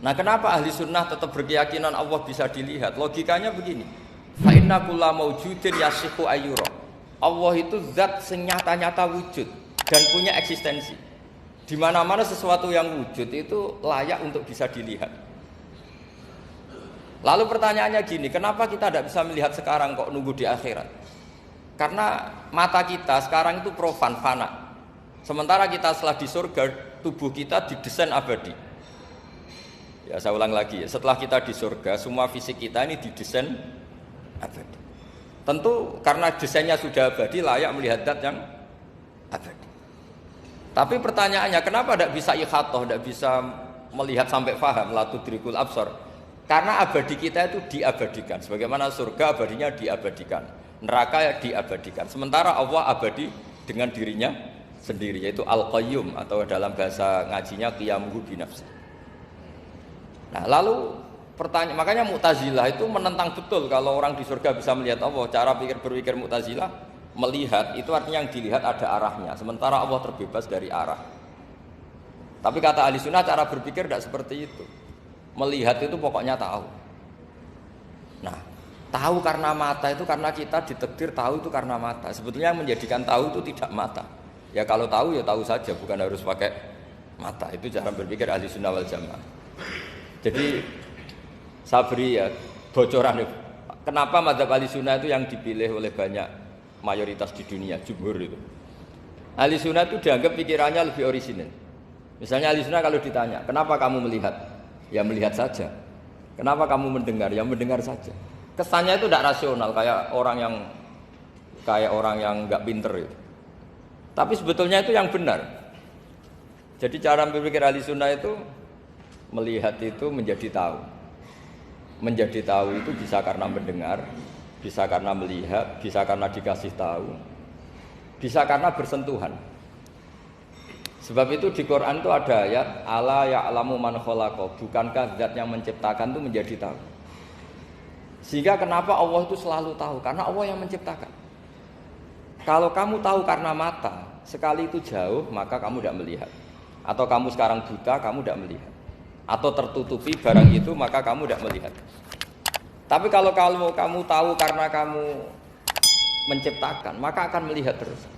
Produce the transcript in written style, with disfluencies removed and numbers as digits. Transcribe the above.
Nah, kenapa ahli sunnah tetap berkeyakinan Allah bisa dilihat? Logikanya begini. Fa inna kulla maujudin yasihu ayyura. Allah itu zat senyata-nyata wujud dan punya eksistensi. Di mana-mana sesuatu yang wujud itu layak untuk bisa dilihat. Lalu pertanyaannya gini, kenapa kita tidak bisa melihat sekarang kok nunggu di akhirat? Karena mata kita sekarang itu profan, fana. Sementara kita setelah di surga, tubuh kita didesain abadi. Ya, saya ulang lagi ya, setelah kita di surga, semua fisik kita ini didesain abadi. Tentu karena desainnya sudah abadi, layak melihat zat yang abadi. Tapi pertanyaannya, kenapa tidak bisa ikhatoh, tidak bisa melihat sampai faham, la tudrikul absar? Karena abadi kita itu diabadikan. Sebagaimana surga abadinya diabadikan, neraka ya diabadikan. Sementara Allah abadi dengan dirinya sendiri, yaitu Al-Qayyum, atau dalam bahasa ngajinya Qiyamuhu binafsi. Nah, lalu pertanyaan, makanya Mu'tazilah itu menentang betul kalau orang di surga bisa melihat Allah. Cara berpikir Mu'tazilah, melihat itu artinya yang dilihat ada arahnya, sementara Allah terbebas dari arah. Tapi kata ahli sunnah, cara berpikir tidak seperti itu. Melihat itu pokoknya tahu. Nah, tahu karena mata itu karena kita ditakdir tahu itu karena mata. Sebetulnya yang menjadikan tahu itu tidak mata. Ya kalau tahu ya tahu saja, bukan harus pakai mata. Itu cara berpikir ahli sunnah wal jamaah. Jadi saya beri ya bocoran. Kenapa mazhab ahli sunnah itu yang dipilih oleh banyak mayoritas di dunia, jumhur itu. Ahli sunnah itu dianggap pikirannya lebih orisinal. Misalnya ahli sunnah kalau ditanya, kenapa kamu melihat? Ya melihat saja. Kenapa kamu mendengar? Ya mendengar saja. Kesannya itu tidak rasional, kayak orang yang nggak pinter itu. Tapi sebetulnya itu yang benar. Jadi cara berpikir ahli sunnah itu melihat itu menjadi tahu. Menjadi tahu itu bisa karena mendengar, bisa karena melihat, bisa karena dikasih tahu, bisa karena bersentuhan. Sebab itu di Quran itu ada ayat ala ya'lamu man khalaqa, bukankah zat yang menciptakan itu menjadi tahu. Sehingga kenapa Allah itu selalu tahu? Karena Allah yang menciptakan. Kalau kamu tahu karena mata, sekali itu jauh, maka kamu tidak melihat. Atau kamu sekarang buta, kamu tidak melihat. Atau tertutupi barang itu, maka kamu tidak melihat. Tapi kalau kamu tahu karena kamu menciptakan, maka akan melihat terus.